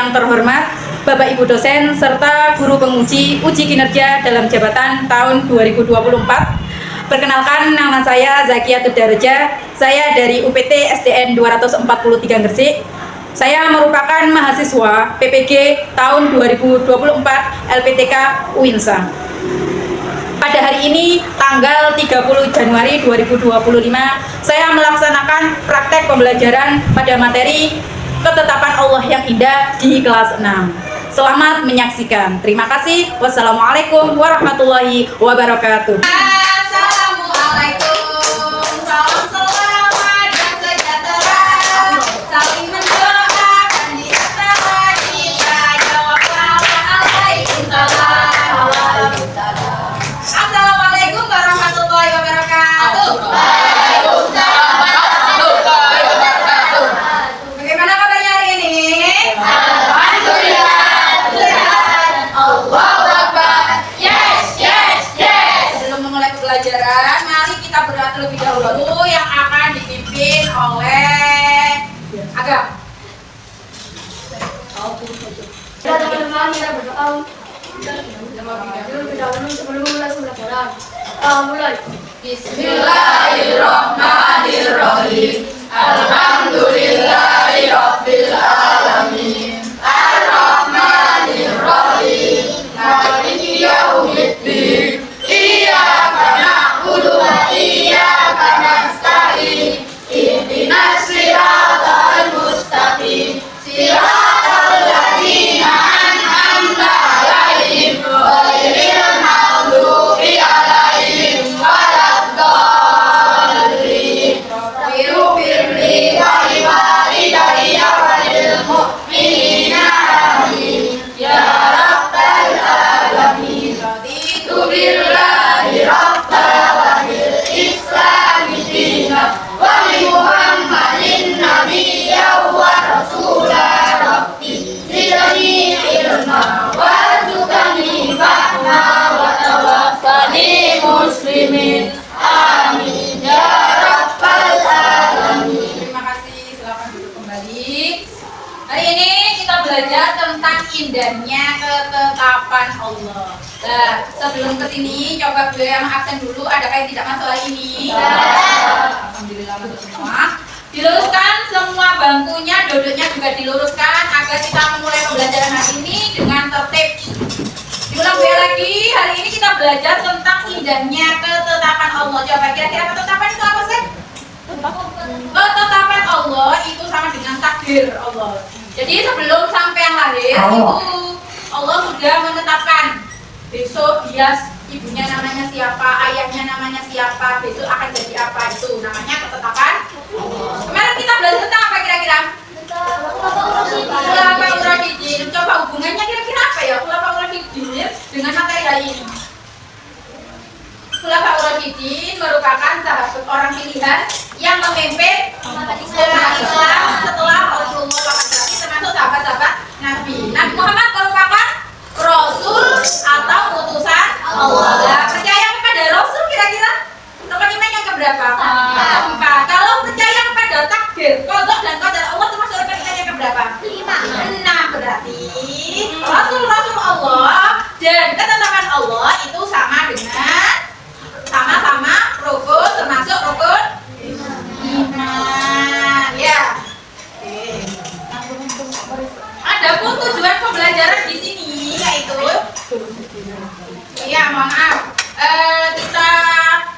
yang terhormat Bapak Ibu dosen serta guru penguji uji kinerja dalam jabatan tahun 2024. Perkenalkan, nama saya Zakiatul Daroja. Saya dari UPT SDN 243 Gresik. Saya merupakan mahasiswa PPG tahun 2024 LPTK UINSA. Pada hari ini, tanggal 30 Januari 2025, saya melaksanakan praktek pembelajaran pada materi Ketetapan Allah yang Indah di kelas 6. Selamat menyaksikan. Terima kasih. Wassalamualaikum warahmatullahi wabarakatuh. Assalamualaikum, salam selamat dan sejahtera. Saling mendoakan di antara kita. Jawablah waalaikumsalam. Assalamualaikum warahmatullahi wabarakatuh. Waalaikumsalam warahmatullahi wabarakatuh. Bagaimana kabarnya hari ini? Alhamdulillah. Sehat. Allahu Akbar. Yes, yes, yes. Sebelum memulai pembelajaran, mari kita berdoa terlebih dahulu yang akan dipimpin oleh Agam. Ya teman-teman, kita berdoa terlebih dahulu sebelum mulai pembelajaran. Mulai. Bismillahirrahmanirrahim. Alhamdulillahirabbil alamin. Arrahmanirrahim. Maliki yaumiddin. Iyyaka na'budu wa iyyaka nasta'in. Ihdinas siratal mustaqim. Siratal ladzina an'amta 'alaihim ghairil maghdubi 'alaihim waladdallin. Firli wa liwalidayya wa lil mu'minina amin. Ya rabbal alamin. Raditu billahi rabban wa bil islami dinan wa bi Muhammadin nabiyyan wa rasulan. Rabbi zidni ilma warzuqni fahma wa tawaffani muslimin. Amin ya rabbal alamin. Terima kasih, silakan duduk kembali. Hari ini kita belajar tentang indahnya ketetapan Allah. Nah, sebelum kesini coba beliau yang absen dulu. Adakah yang tidak masuk hari ini? Alhamdulillah masuk semua. Diluruskan semua bangkunya, duduknya juga diluruskan agar kita memulai pembelajaran hari ini dengan tertib. Diulang lagi, hari ini kita belajar tentang indahnya ketetapan Allah. Coba kira-kira ketetapan itu apa sih? Ketetapan Allah itu sama dengan takdir Allah. Jadi sebelum sampai yang lahir itu Allah sudah menetapkan besok dia ibunya namanya siapa, ayahnya namanya siapa, besok akan jadi apa, itu namanya ketetapan Allah. Kemarin kita belajar tentang apa kira-kira? Khulafaur Rasyidin. Coba hubungannya kira-kira apa ya Khulafaur Rasyidin dengan materi hari ini? Khulafaur Rasyidin merupakan sahabat orang pilihan yang memimpin umat Islam setelah Rasulullah berarti termasuk sahabat-sahabat Nabi. Nabi Muhammad merupakan Rasul atau utusan Allah. Nah, percaya kepada Rasul kira-kira rukun iman yang keberapa? Keempat. Kalau percaya kepada takdir, qada dan qadar Allah termasuk rukun iman yang keberapa? 5. 6 berarti Rasul Allah dan ketetapan Allah itu sama dengan sama-sama rukun termasuk rukun iman. Ya. Adapun tujuan pembelajaran di sini yaitu ya mohon maaf kita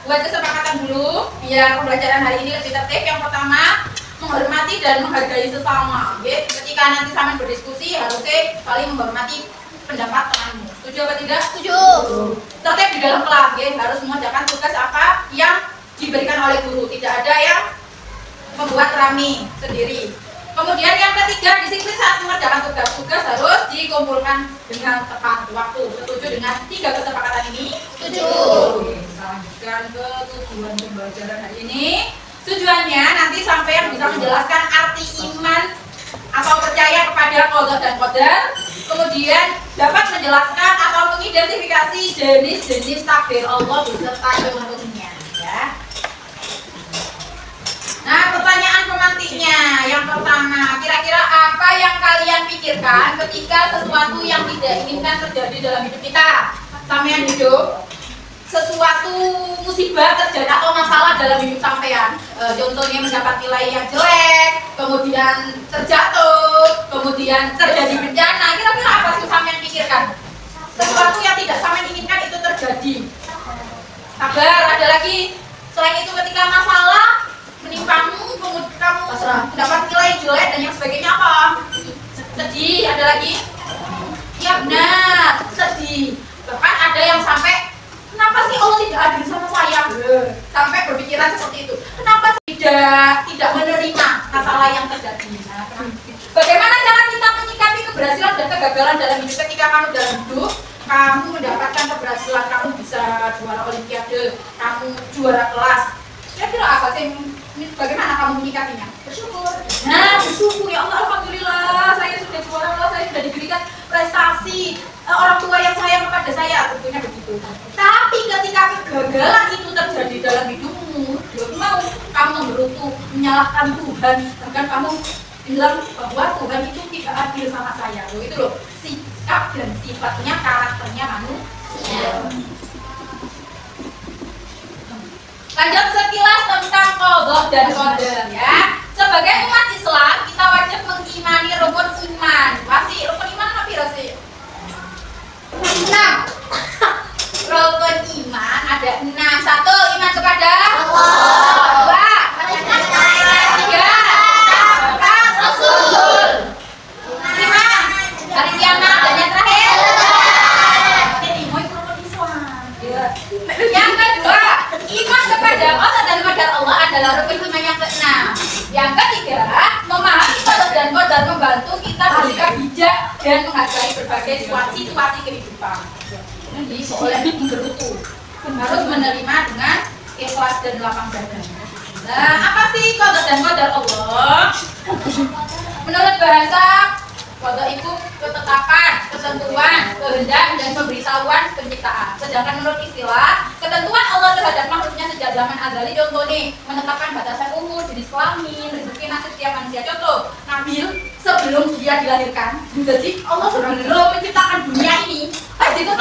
buat kesepakatan dulu biar pembelajaran hari ini lebih tertib. Yang pertama, menghormati dan menghargai sesama. Okay? Ketika nanti sama berdiskusi harusnya saling menghormati pendapat temanmu. Setuju apa tidak? Setuju. Tertib di dalam kelas, okay? Harus mengerjakan tugas apa yang diberikan oleh guru. Tidak ada yang membuat rame sendiri. Kemudian yang ketiga, disiplin saat mengerjakan tugas-tugas harus dikumpulkan dengan tepat waktu. Setuju dengan 3 kesepakatan ini? Setuju. Kita lanjutkan ke tujuan pembelajaran hari ini. Tujuannya nanti sampai bisa menjelaskan arti iman atau percaya kepada qada dan qadar. Kemudian dapat menjelaskan atau mengidentifikasi jenis-jenis takdir Allah beserta ilmunya. Ya. Nah, pertanyaan pemantiknya yang pertama, kira-kira apa yang kalian pikirkan pikirkan ketika sesuatu yang tidak inginkan terjadi dalam hidup kita? Sampean hidup, sesuatu musibah terjadi atau masalah dalam hidup sampean, contohnya mendapat nilai yang jelek, kemudian terjatuh, kemudian terjadi bencana, kira-kira apa sih sampean pikirkan? Sesuatu yang tidak sampean inginkan itu terjadi. Sabar, ada lagi. Selain itu ketika masalah menimpamu, kemudian kamu mendapat nilai jelek dan yang sebagainya, apa? Sedih, ada lagi? Ya benar, sedih. Bahkan ada yang sampai, kenapa sih Allah tidak adil sama saya? Sampai berpikiran seperti itu. Kenapa tidak menerima masalah yang terjadi? Bagaimana cara kita menyikapi keberhasilan dan kegagalan dalam hidup? Ketika kamu dalam hidup, kamu mendapatkan keberhasilan, kamu bisa juara olimpiade, kamu juara kelas. Kira-kira apa sih? Bagaimana kamu menyikapinya? Bersyukur. Nah, bersyukur, ya Allah, alhamdulillah saya sudah juara kelas, saya sudah diberikan prestasi, orang tua yang sayang kepada saya, tentunya begitu. Tapi ketika kegagalan itu terjadi dalam hidupmu, mau kamu menggerutu, menyalahkan Tuhan, bahkan kamu bilang bahwa Tuhan itu tidak adil sama saya. Itu loh, sikap dan sifatnya, karakternya manusia. Lanjut sekilas tentang qadha dan qadar ya. Sebagai umat Islam, kita wajib mengimani rukun iman. Pasti rukun iman apa sih? 6. Rukun iman ada 6. 1. Iman kepada Allah. 2. Tiga. Rasul. 5. Hari kiamat dan yang terakhir. Ini mau rukun Islam. Yang kedua, iman kepada Allah dan kepada Allah adalah rukun iman yang ke-6. Yang ketiga, memahami qadha dan qadar membantu kita bersikap bijak dan menghargai berbagai situasi kehidupan. Jadi boleh menggerutu, harus menerima dengan ikhlas dan lapang dada. Nah, apa sih qadha dan qadar Allah? Menurut bahasa, qadha itu ketetapan, ketentuan, kehendak dan pemberitahuan penciptaan. Sedangkan menurut istilah, ketentuan Allah terhadap makhluknya sejak zaman azali, contoh nih, menetapkan batasan umur, jenis kelamin, rezeki nasib setiap manusia. Contoh, Nabil sebelum dia dilahirkan, jadi Allah sebelum menciptakan dunia ini, pasti itu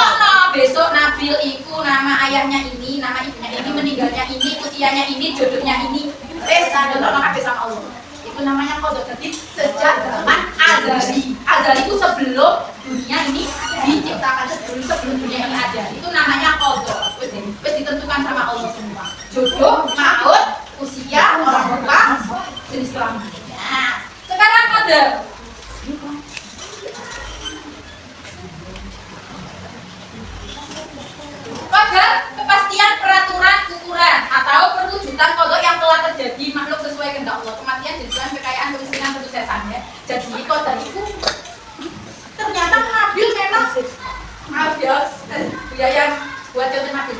besok Nabil itu nama ayahnya ini, nama ibunya ini, meninggalnya ini, usianya ini, jodohnya ini, ada nama sama Allah. Itu namanya qadha. Jadi sejak zaman azali. Azali itu sebelum dunia ini diciptakan, sebelum dunia ini ada. Itu namanya qadha. Wis ditentukan sama Allah semua. Jodoh, maut, usia, orang tua, jenis kelamin. Nah, sekarang qadar. Qadar kepastian peraturan ukuran atau perwujudan qadha yang telah terjadi makhluk sesuai kehendak Allah. Kematian, jadikan, kekayaan, kemiskinan, kesuksesan ya. Jadi qadar itu ternyata Nabil memang, maaf ya, yang buat contoh Nabil.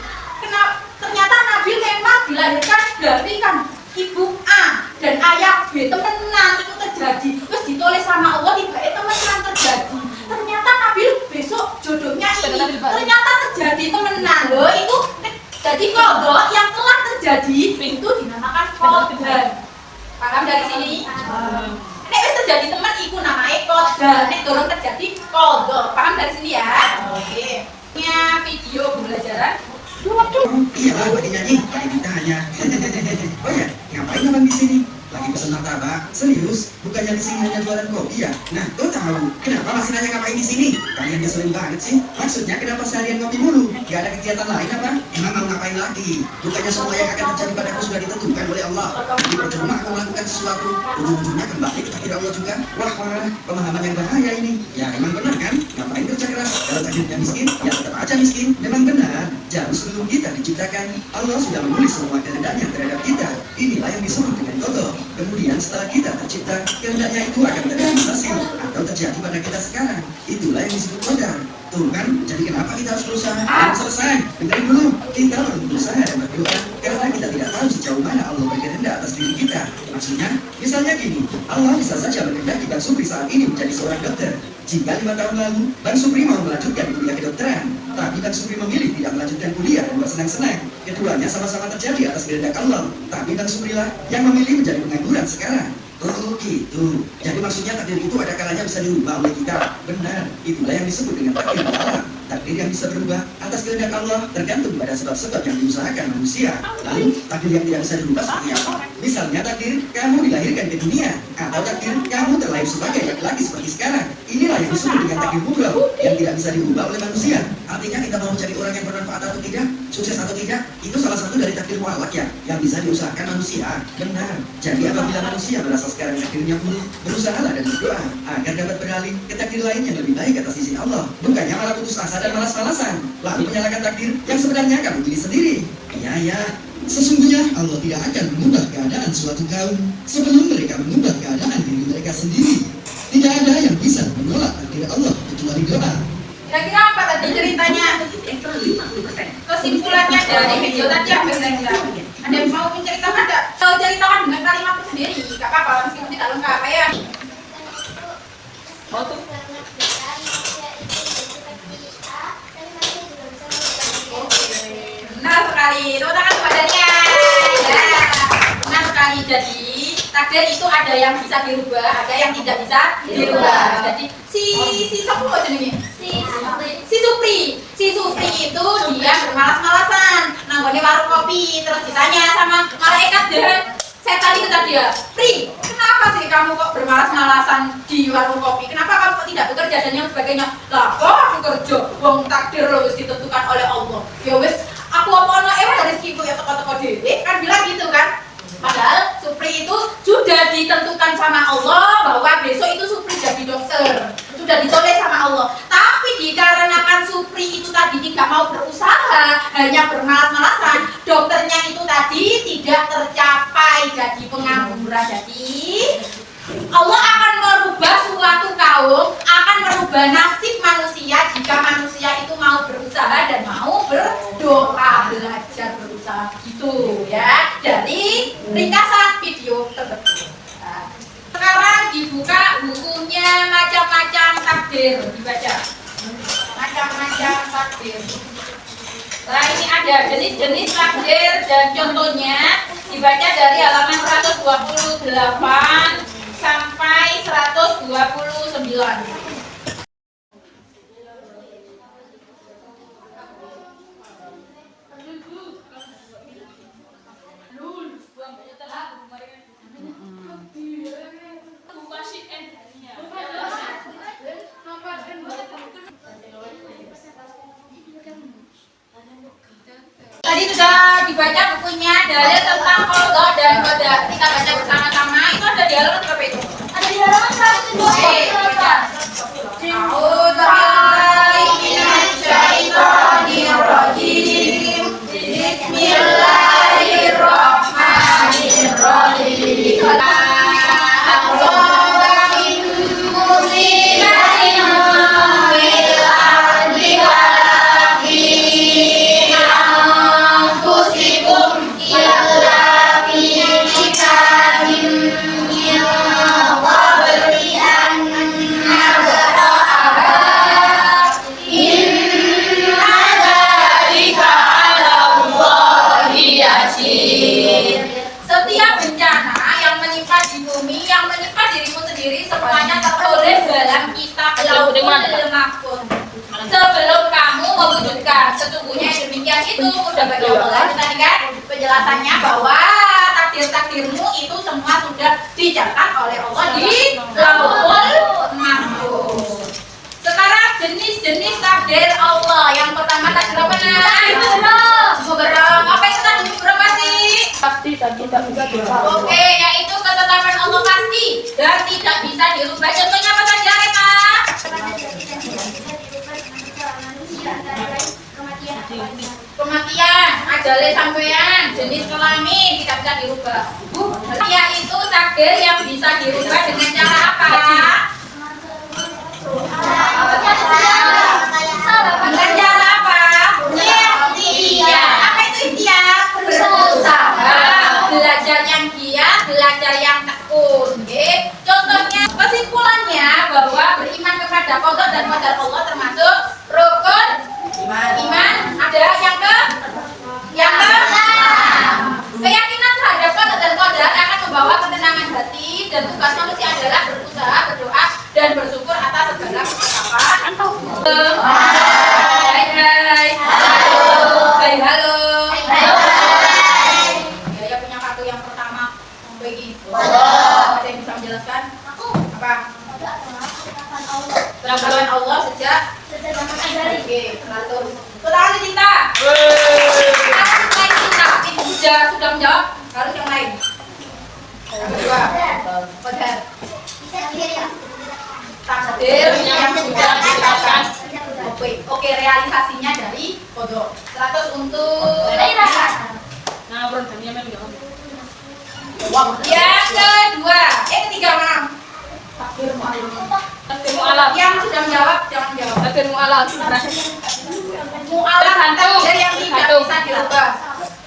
Ternyata Nabil memang dilahirkan dari kan ibu A dan ayah B, temenan itu terjadi. Terus ditulis sama Allah, tiba-tiba temenan terjadi. Ternyata Nabil besok jodohnya ini, ternyata terjadi temenan loh. Itu jadi qadha yang telah terjadi itu dinamakan qadar. Paham dari sini? Nek wis terjadi teman iku namanya qadar. Nek durung terjadi qadha. Paham dari sini ya? Oke. Nya video pembelajaran. Iya lah, lagi nyanyi, lagi ditanya. Oh ya, ngapain abang di sini? Lagi pesen martabak? Serius? Bukannya di sini hanya jualan kopi ya? Nah, tuh tahu. Kenapa masih nanya ngapain di sini? Kalian ngeselin banget sih. Maksudnya kenapa seharian ngopi mulu? Gak ada kegiatan lain apa? Emang mau ngapain lagi? Bukannya semua yang akan terjadi padaku sudah ditentukan oleh Allah. Jadi percuma aku melakukan sesuatu, ujung-ujungnya kembali ke takdir Allah juga. Wah, pemahaman yang bahaya ini. Ya emang benar kan? Ngapain kerja keras? Kalau takdirnya miskin, ya tetap aja miskin. Memang benar. Jauh sebelum kita diciptakan, Allah sudah menulis semua kehendaknya terhadap kita. Inilah yang disebut dengan qadha. Kemudian setelah kita tercipta, kehendaknya itu akan terrealisasi atau terjadi pada kita sekarang. Itulah yang disebut qadar. Tuh kan, jadi kenapa kita harus berusaha? Belum selesai, dengerin dulu. Kita harus berusaha dan berdoa karena kita tidak tahu sejauh mana Allah berkehendak atas diri kita. Maksudnya, misalnya gini, Allah bisa saja berkehendak Bang Supri saat ini menjadi seorang dokter. Jika 5 tahun lalu, Bang Supri mau melanjutkan kuliah kedokteran, tapi Bang Supri memilih tidak melanjutkan kuliah dan bersenang-senang. Keduanya sama-sama terjadi atas kehendak Allah, tapi Bang Supri lah yang memilih menjadi pengangguran sekarang. Oh gitu. Jadi maksudnya takdir itu ada kalanya bisa dirubah oleh kita. Benar. Itulah yang disebut dengan takdir alam. Takdir yang bisa berubah atas kehendak Allah tergantung pada sebab-sebab yang diusahakan manusia. Lalu takdir yang tidak bisa dirubah seperti apa? Misalnya takdir kamu dilahirkan ke dunia, atau takdir kamu terlahir sebagai laki-laki seperti sekarang. Inilah yang disebut dengan takdir mubroh yang tidak bisa dirubah oleh manusia. Artinya kita mau mencari orang yang bermanfaat atau tidak, sukses atau tidak, itu salah satu dari takdir muallak ya, yang bisa diusahakan manusia. Benar. Jadi apabila manusia merasa sekarang takdirnya buruk, berusahalah dan berdoa agar dapat beralih ke takdir lain yang lebih baik atas sisi Allah. Bukannya malah putus asa dan malas-malasan, lalu menyalahkan takdir yang sebenarnya kamu pilih sendiri. Ya, sesungguhnya Allah tidak akan mengubah keadaan suatu kaum sebelum mereka mengubah keadaan diri mereka sendiri. Tidak ada yang bisa menolak takdir Allah kecuali doa. Kira-kira apa tadi ceritanya? Kesimpulannya dari video tadi apa kira-kira? Ada yang mau menceritakan enggak? Kalau ceritakan dengan kalimatku sendiri, enggak apa-apa, meskipun tidak lengkap ya. Benar sekali, tepuk tangan kepada dia. Ya, benar sekali. Jadi takdir itu ada yang bisa dirubah, ada yang tidak bisa dirubah. Jadi si siapa mau jenenge? Si Supri itu dia bermalas-malasan nanggone warung kopi, terus ditanya sama malaikat dan setan itu tadi ya, Pri, kenapa sih kamu kok bermalas-malasan di warung kopi? Kenapa kamu kok tidak bekerja dan yang sebagainya? Lah kok aku kerja, wong takdir lo wis ditentukan oleh Allah. Ya wis, aku apa ono rezekiku ya teko-teko dhewe, kan bilang gitu kan. Padahal Supri itu sudah ditentukan sama Allah bahwa besok itu Supri jadi dokter, sudah ditulis sama Allah. Tapi dikarenakan Supri itu tadi tidak mau berusaha, hanya bermalas-malasan, dokternya itu tadi tidak tercapai, jadi pengangguran. Jadi Allah akan merubah suatu kaum, akan merubah nasib manusia jika manusia itu mau berusaha dan mau berdoa, belajar berusaha gitu ya. Jadi ringkasan video tersebut. Nah, sekarang dibuka bukunya macam-macam takdir, dibaca. Macam-macam takdir. Nah ini ada jenis-jenis takdir dan contohnya dibaca dari halaman 128 sampai 129. Tadi sudah dibaca bukunya dalil tentang qadha dan qadar. Kita baca bersama-sama. Itu ada di halaman berapa itu? Ada di halaman 102. Baca. A'udzubillahi minasyaitonir rajim. Bismillahirrahmanirrahim. Setiap bencana yang menimpa di bumi, yang menimpa dirimu sendiri, semuanya tertulis dalam kitab Lauhul Mahfuz. Sebelum kamu mewujudkan, sesungguhnya demikian itu udah bagi Allah. Tadi kan penjelasannya bahwa takdir-takdirmu itu semua sudah dicatat oleh Allah di Lauhul Mahfuz. Sekarang jenis-jenis takdir Allah. Yang pertama takdir apa? Mubarok. Apa itu takdir mubarok sih? Pasti tak bisa dirubah. Oke, yaitu ketetapan Allah pasti dan tidak bisa dirubah. Contohnya apa saja, Reta? Kematian, ajale sampean, jenis kelamin tidak bisa dirubah. Yaitu takdir yang bisa dirubah dengan cara apa? Dengan cara apa? Ikhtiar. Apa itu ikhtiar? Berusaha. Belajar yang giat, belajar yang tekun. Contohnya, kesimpulannya bahwa beriman kepada qadar dan qadar Allah termasuk rukun iman. Ada yang keyakinan terhadap qadar dan qadar akan membawa ketenangan hati dan jawab harus yang lain. Yang kedua, Kodar. Takdir yang sudah ditetapkan. Oke, realisasinya dari Kodok. 100 untuk Nah, bro, kami yang yang kedua, ketiga maaf. takdir mu'alaf. Yang sudah menjawab jangan jawab. Takdir mu'alaf. Mu'alaf Tergantung. takdir yang tidak Tergantung. bisa dirubah.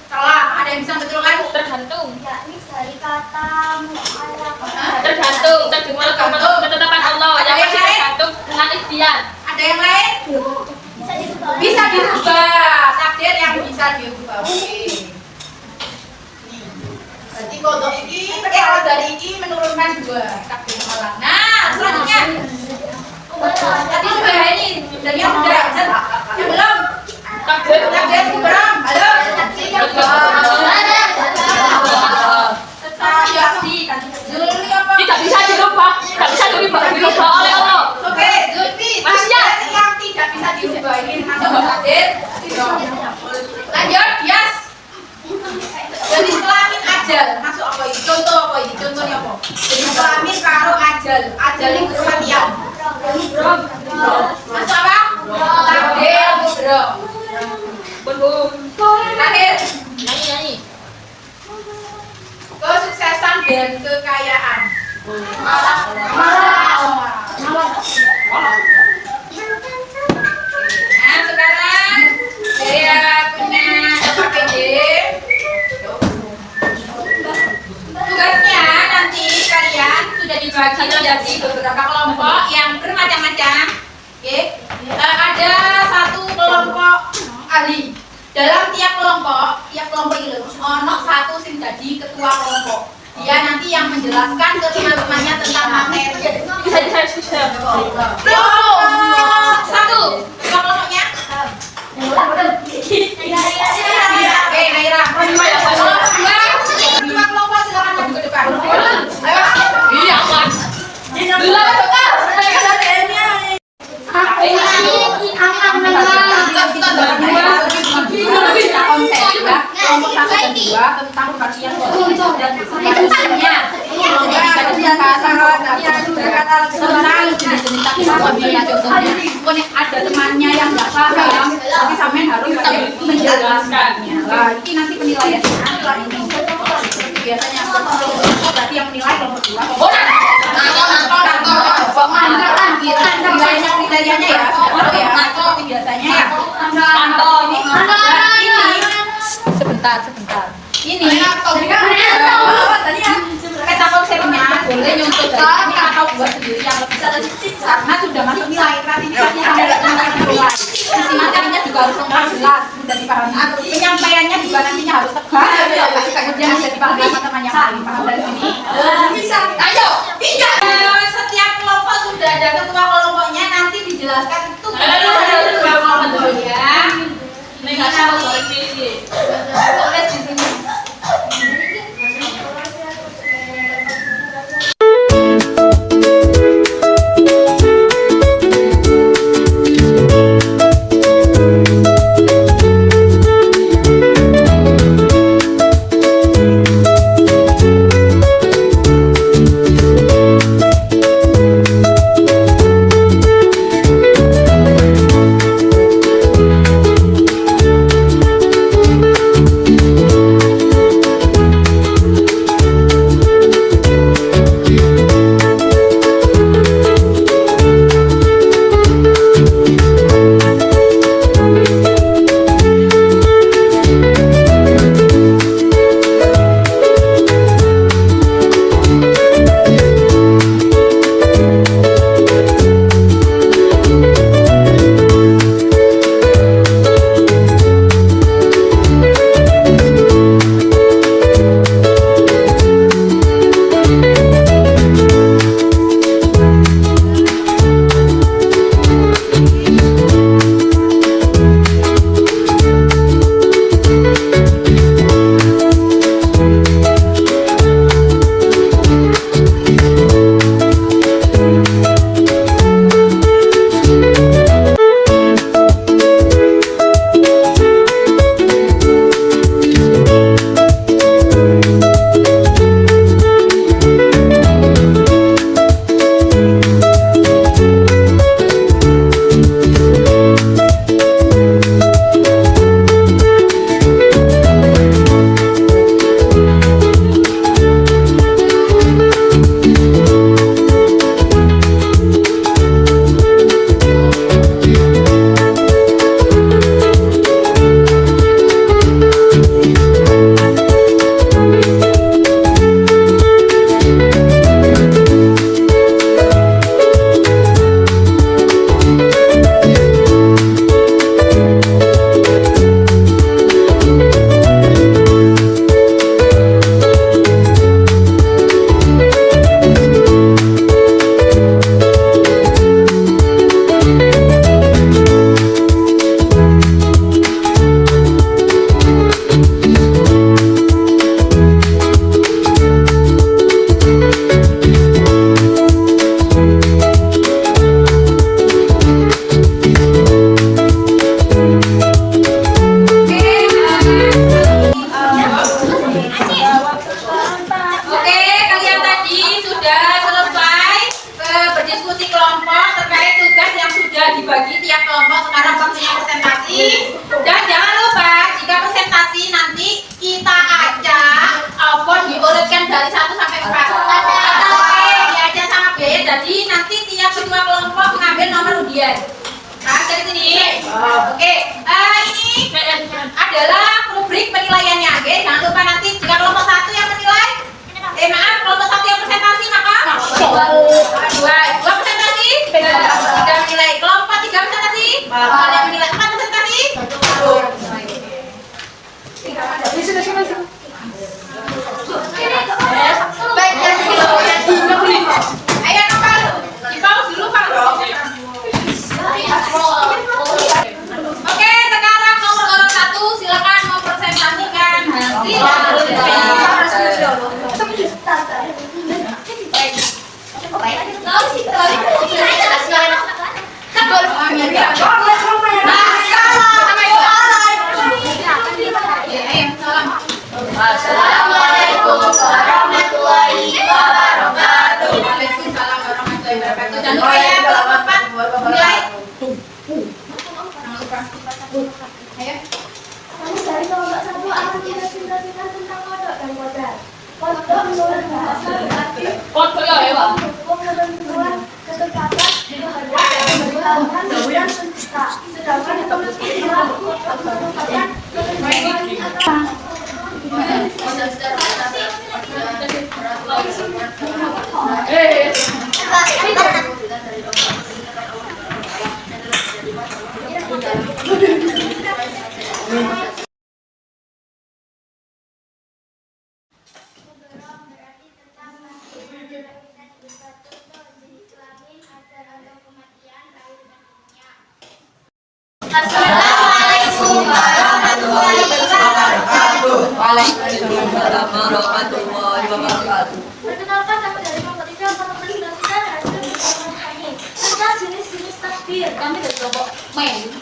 Salah, ada yang bisa betulkan? Tergantung. Yakni dari kata mu'alaf. Tergantung. Takdir mu'alaf ketetapan Allah. Ada Yang yang masih lain? tergantung dengan ikhtiar. Ada yang lain? Bisa dirubah. Bisa dirubah. Takdir yang bisa dirubah. Oke. Berarti kodok ini, kalau dari ini menurunkan 2 takdir mu'alaf. Nah, selanjutnya. Tadi sudah ini, dan yang sudah yang belum. Takdir. Takdir belum. Halo. Zulfi apa? Tidak bisa dirubah. Tidak bisa dirubah oleh Allah. Oke, Zulfi. Masih ya? Takdir yang tidak bisa dirubah ini masuk takdir. Lanjut, Yas. Jadi kelamin ajal masuk apa ini? Contoh apa ini? Contohnya apa? Jadi kelamin karo ajal. Ajal itu kematian. Masuk apa? Takdir bro. Belum. Terakhir, Nyanyi. kesuksesan dan kekayaan. Nah, sekarang saya punya PPD. Tugasnya nanti kalian sudah dibagi menjadi beberapa kelompok yang bermacam-macam. Oke, ada 1 kelompok ahli. Dalam tiap kelompok itu ono 1 sing jadi ketua kelompok. Dia nanti yang menjelaskan ke teman-temannya tentang materi. Bisa. Kelompok 1, ketua kelompoknya. Oke, Naira. Kelompok 2, ketua kelompok silakan maju ke depan. Ayo. Iya, Mas. Dulu. Kita konsep ya, kelompok 1 dan 2 tentang bagian dan bagiannya. Tentang jenis-jenis taksonomi, contohnya. Pokoknya ada temannya yang nggak paham, tapi sampean harus menjelaskannya. Nah, ini nanti penilaiannya setelah ini. Biasanya berarti yang menilai kelompok 2. Nilainya kriterianya ya, seperti biasanya ya. Sebentar. Ini peta konsepnya boleh nyuntuk dari ini atau buat sendiri yang lebih karena sudah masuk nilai kreativitasnya sampai nilai. Isi materinya juga harus lengkap jelas, mudah dipahami. Penyampaiannya juga nantinya harus tegas, kemudian bisa dipahami teman-teman yang paling paham dari sini. Bisa. Ayo, bisa. Setiap kelompok sudah ada ketua kelompoknya, nanti dijelaskan tugasnya dari ketua kelompoknya. Tulis di sini. bagian. Nah, dari sini. Oke. Ini adalah rubrik penilaiannya. Oke, jangan lupa nanti jika kelompok 1 yang menilai, maaf, kelompok 1 yang presentasi maka dua presentasi, 3 menilai. Kelompok 3 presentasi, 4 yang menilai. 4 presentasi, 1. Baik, ayo Pak, dipause dulu Pak. Oke, sekarang nomor urut 1 silakan mempresentasikan Assalamualaikum warahmatullahi wabarakatuh. Waalaikumsalam warahmatullahi wabarakatuh. Jangan lupa ya, kelompok 4 mulai. Jangan lupa. Ayo. Kami dari kelompok 1 akan presentasikan tentang kodok dan kodrat. Kodok menurut bahasa berarti Kodok ya, Pak. mendukung ketentuan, ketetapan, keharmonisan, dan pencinta. Sedangkan untuk istilah merupakan ketentuan Assalamualaikum warahmatullahi wabarakatuh. Waalaikumsalam warahmatullahi wabarakatuh. Perkenalkan, kami dari kelompok 3 akan mempresentasikan hasil pertemuan kami tentang jenis-jenis takbir. Kami dari kelompok main.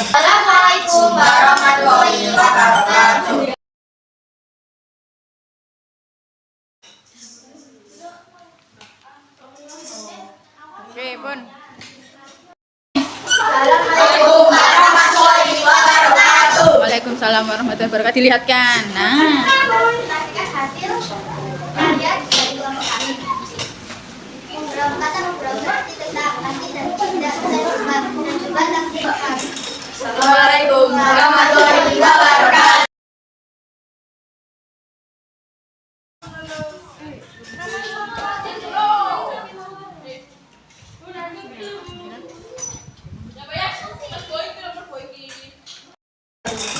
Assalamualaikum warahmatullahi wabarakatuh. Oke, Bun. Assalamualaikum warahmatullahi wabarakatuh. Waalaikumsalam warahmatullahi wabarakatuh. Dilihatkan. Nah, Presentasikan hasil karya dari kelompok kami. Beberapa kata berarti tentang kasih dan cinta dan juga takdir kami. Assalamualaikum warahmatullahi wabarakatuh.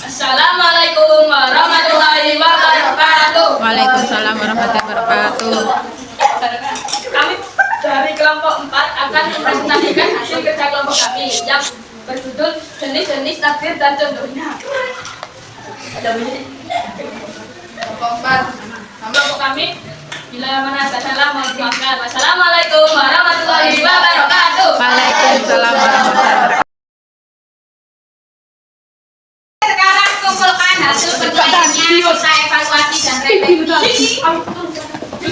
Assalamualaikum warahmatullahi wabarakatuh. Waalaikumsalam warahmatullahi wabarakatuh. Kami dari kelompok 4 akan mempresentasikan hasil kerja kelompok kami yang berjudul jenis-jenis takdir dan contohnya. Ada bunyi. Kelompok kami bila mana ada salah mohon dimaafkan. Wassalamualaikum warahmatullahi wabarakatuh. Waalaikumsalam warahmatullahi wabarakatuh. Sekarang kumpulkan hasil penilaiannya, kita evaluasi dan review.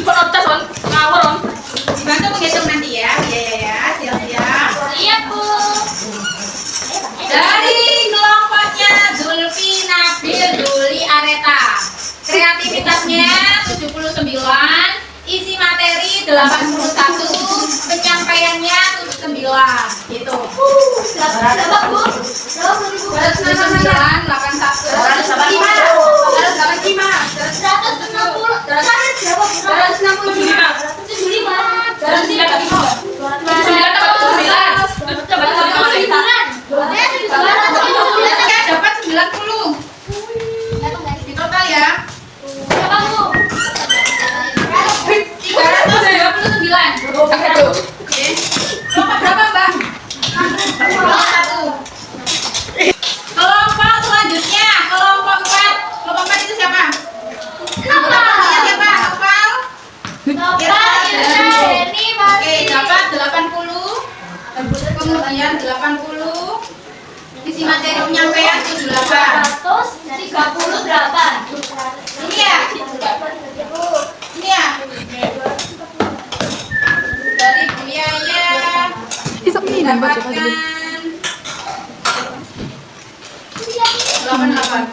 Penonton on ngawur on. Dibantu menghitung nanti ya. Ya, siap-siap. Iya Bu. Dari kelompoknya Zulfi Nabil Duli Areta, kreativitasnya 79, isi materi 81, penyampaiannya 79 gitu. Berapa Bu? 169, 81, 90 di total ya. 329. Oke. Kelompok berapa, Mbak? Kelompok 1. Kelompok selanjutnya, kelompok 4. Kelompok 4 itu siapa? Kelompoknya siapa? Hafal? Oke, dapat 80. Kemudian 80. Isi materi penyampaian 78. 138. Ini ya? Ini ya? Dari Bu Yaya mendapatkan 88.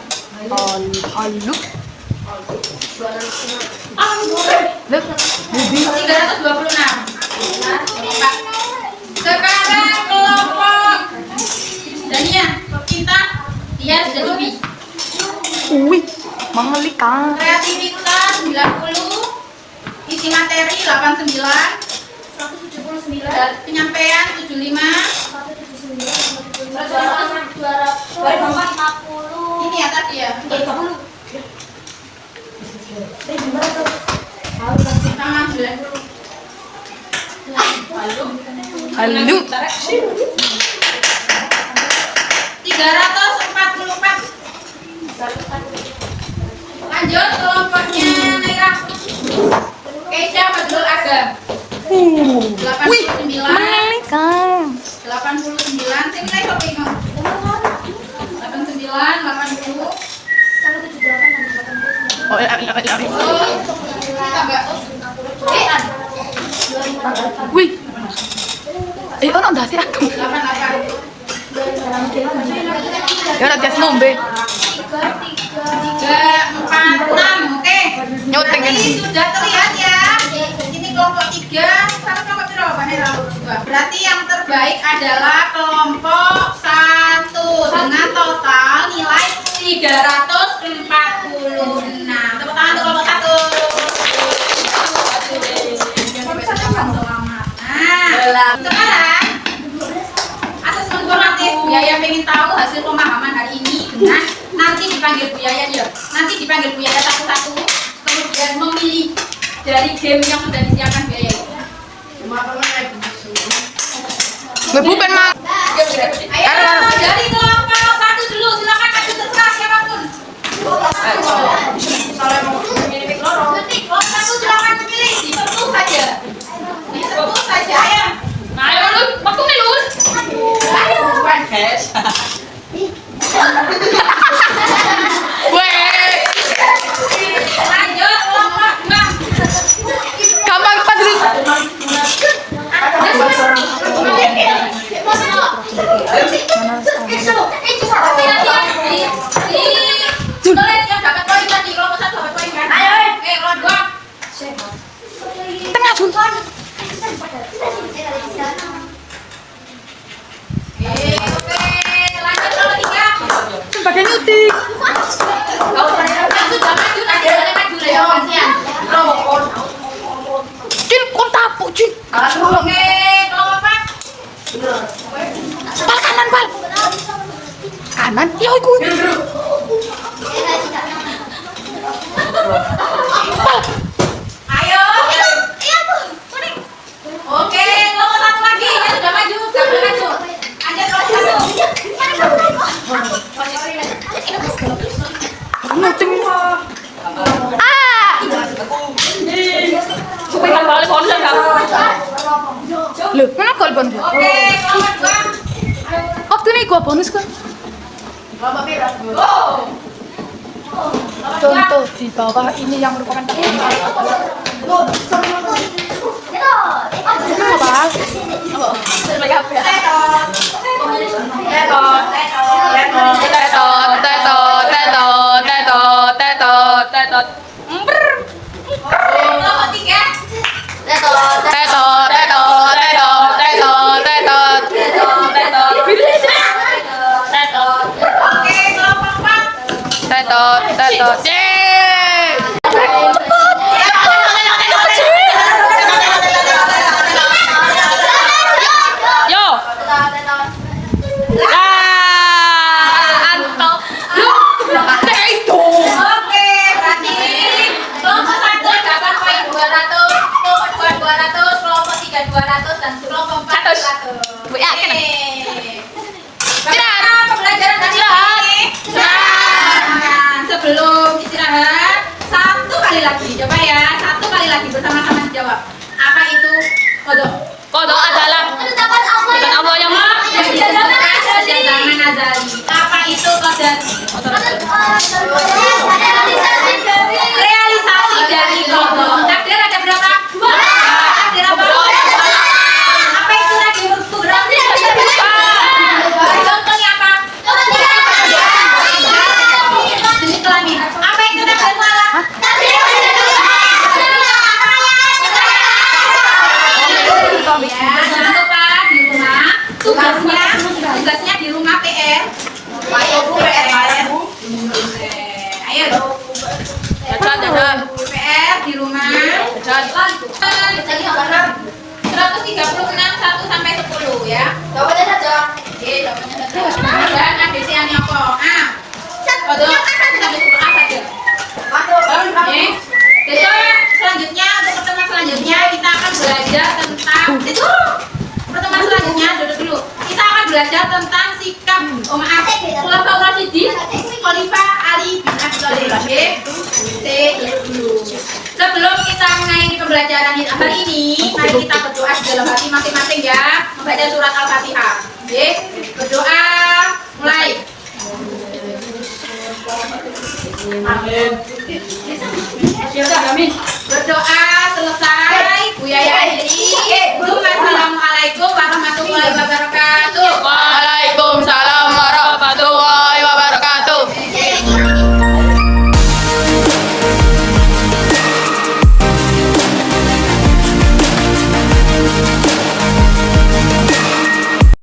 Sekarang kelompok Dania, kita lihat sudah lebih. Wih, mengelikan. Kreativitas 90, isi materi 89, penyampaian 75. Ini ya tadi ya. Sama 90. Halo. 344. Lanjut kelompoknya Naira. Keisha Fadlul Agam. 89. Mengelikan. 89. Saya nilai kok bingung. 89, 80. Oh, wih. Ono ndak sih aku? 88. Ya udah jas nombe. 3, 4, 6. Oke. Nyoteng Berarti ini. sudah terlihat ya. Ini kelompok 3 sama kelompok berapa nih? Berarti yang terbaik adalah kelompok 1 dengan total nilai 346. Tepuk tangan untuk kelompok 1. Nah, sekarang asesmen formatif. Buya pengen tahu hasil pemahaman hari ini dengan nanti dipanggil Buya ya. Nanti dipanggil Buya satu-satu, kemudian memilih dari game yang sudah disiapkan Buya. Bukan mak. Ayo dari kelompok 1 dulu, silakan maju terserah siapapun. Kelompok 1 silakan memilih, disentuh saja. Disentuh saja. Ayo. Ayo lu, waktu nih lu. Ayo. Weh. Lanjut kelompok 6. Gampang cepat dulu. Tulis yang dapat poin tadi, kelompok 1 dapat poin kan? Ayo, kelompok 2. Tengah dulu. Oke, lanjut kelompok 3. Pakai nyuting. Sudah maju tadi, boleh maju ya, kasihan. Cin, kon tapuk, Cin. Oke, kelompok 4. Pal kanan, pal. Kanan. Iya, iku. Pal. Ayo. Oke, kelompok 1 lagi, ya sudah maju, sudah maju. Lanjut kelompok 1. Nyuting. Ah. Supaya balik konser kan. Loh, kenapa kau bonus? Oke, kelompok 2. Waktu ini gua bonus kan. Go. Contoh di bawah ini yang merupakan kenapa? Tetot. Kelompok 3. Oke, kelompok 4. Yo. Oke, berarti kelompok 1 dapat poin 200, kelompok 2 200, kelompok 3 200 dan kelompok 4 100. Bu, ya, kena. Bagaimana pembelajaran hari ini? Nah, sebelum istirahat, satu kali lagi coba ya, satu kali lagi bersama-sama dijawab. Apa itu kodok? Kodok adalah bukan Allah yang maha. Zaman azali. Apa itu kodok? Realisasi dari kodok. Takdir ada berapa? Takdir apa? Apa itu takdir berkurang? Contohnya apa? Jenis kelamin. Apa itu takdir salah? tugasnya di rumah PR. Ayo Bu PR. Ayo Bu. Jajan. PR di rumah. 136 1 sampai 10 ya. Jawabannya saja. Oke, jawabannya saja. Dan ABC-nya apa? A. Betul. Sampai 10 A saja. Oke. Besok selanjutnya untuk pertemuan selanjutnya kita akan belajar tentang pertemuan selanjutnya dulu. Kita akan belajar tentang sikap Khulafaur Rasyidin, Khalifah Ali bin Abi Thalib. Oke. dulu. Sebelum kita mengakhiri pembelajaran hari ini, mari kita berdoa di dalam hati masing-masing ya, membaca surat Al-Fatihah. Oke. Berdoa mulai. Amin. Berdoa selesai. Bu Yaya akhiri. Assalamualaikum warahmatullahi wabarakatuh.